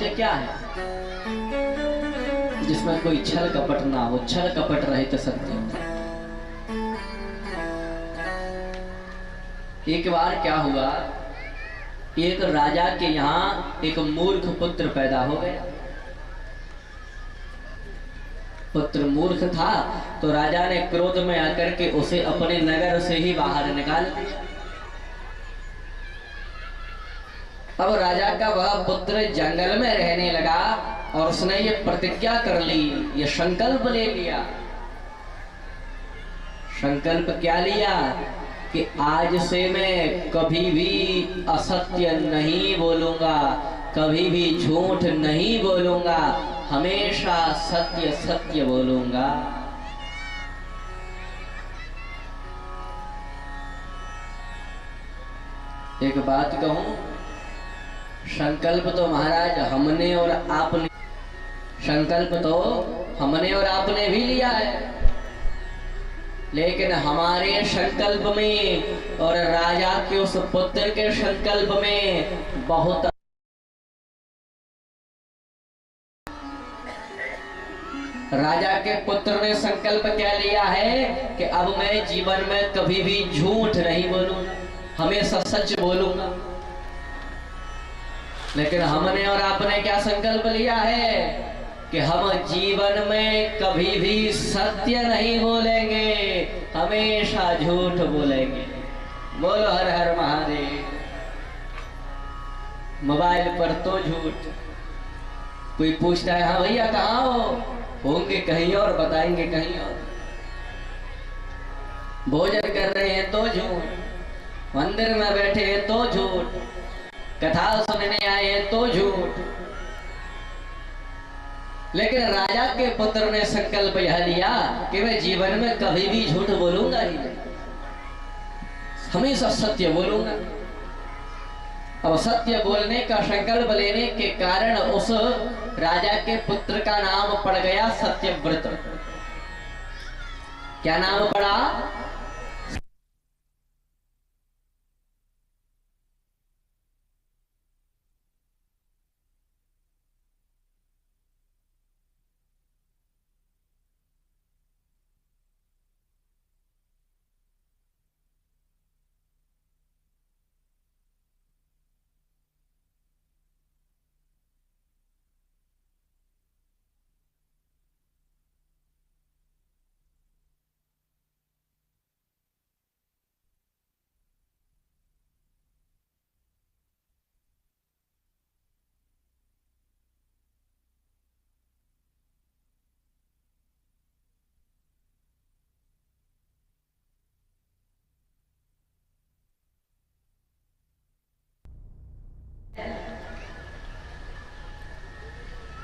सत्य क्या है जिसमें कोई छल कपट ना हो, छल कपट रहित सत्य। एक बार क्या हुआ, एक राजा के यहाँ एक मूर्ख पुत्र पैदा हो गया। पुत्र मूर्ख था तो राजा ने क्रोध में आकर के उसे अपने नगर से ही बाहर निकाल दिया। अब राजा का वह पुत्र जंगल में रहने लगा और उसने ये प्रतिज्ञा कर ली, ये संकल्प ले लिया। संकल्प क्या लिया कि आज से मैं कभी भी असत्य नहीं बोलूंगा, कभी भी झूठ नहीं बोलूंगा, हमेशा सत्य सत्य बोलूंगा। एक बात कहूं, संकल्प तो महाराज हमने और आपने, संकल्प तो हमने और आपने भी लिया है, लेकिन हमारे संकल्प में और राजा के उस पुत्र के संकल्प में बहुत। राजा के पुत्र ने संकल्प क्या लिया है कि अब मैं जीवन में कभी भी झूठ नहीं बोलूंगा, हमेशा सच बोलूंगा। लेकिन हमने और आपने क्या संकल्प लिया है कि हम जीवन में कभी भी सत्य नहीं बोलेंगे, हमेशा झूठ बोलेंगे। बोलो हर हर महादेव। मोबाइल पर तो झूठ, कोई पूछता है हाँ भैया कहाँ हो, होंगे कहीं और, बताएंगे कहीं और। भोजन कर रहे हैं तो झूठ, मंदिर में बैठे हैं तो झूठ, कथा सुनने आए हैं तो झूठ। लेकिन राजा के पुत्र ने संकल्प यह लिया कि मैं जीवन में कभी भी झूठ बोलूंगा ही नहीं, हमेशा सत्य बोलूंगा। अब सत्य बोलने का संकल्प लेने के कारण उस राजा के पुत्र का नाम पड़ गया सत्यव्रत। क्या नाम पड़ा?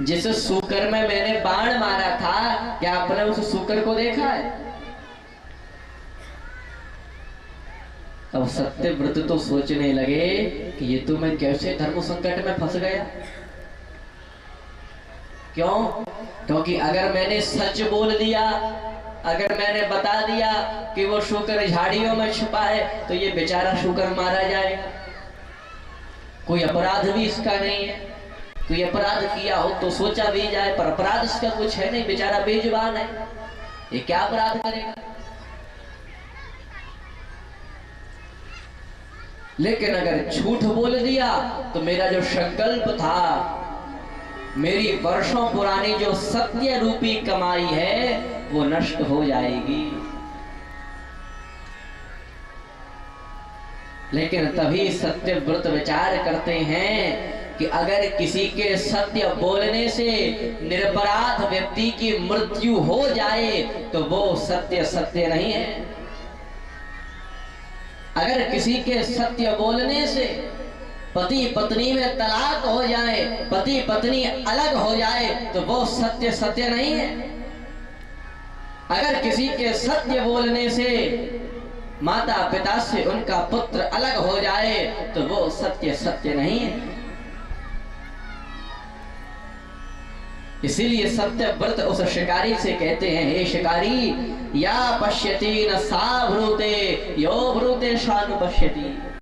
जिस सूकर में मैंने बाण मारा था, क्या आपने उस सूकर को देखा है? अब सत्यव्रत तो सोचने लगे कि ये तो मैं कैसे धर्म संकट में फंस गया। क्यों? क्योंकि अगर मैंने सच बोल दिया, अगर मैंने बता दिया कि वो शूकर झाड़ियों में छुपा है, तो ये बेचारा शूकर मारा जाएगा। कोई अपराध भी इसका नहीं है, कोई अपराध किया हो तो सोचा भी जाए, पर अपराध इसका कुछ है नहीं, बेचारा बेजुबान है, ये क्या अपराध करेगा। लेकिन अगर झूठ बोल दिया तो मेरा जो संकल्प था, मेरी वर्षों पुरानी जो सत्य रूपी कमाई है वो नष्ट हो जाएगी। लेकिन तभी सत्यव्रत विचार करते हैं कि अगर किसी के सत्य बोलने से निरपराध व्यक्ति की मृत्यु हो जाए तो वो सत्य सत्य नहीं है। अगर किसी के सत्य बोलने से पति पत्नी में तलाक हो जाए, पति पत्नी अलग हो जाए, तो वो सत्य सत्य नहीं है। अगर किसी के सत्य बोलने से माता पिता से उनका पुत्र अलग हो जाए तो वो सत्य सत्य नहीं है। इसीलिए सत्यव्रत उस शिकारी से कहते हैं, हे शिकारी, या पश्यति न सा भ्रूते यो भ्रूते शानु पश्यति।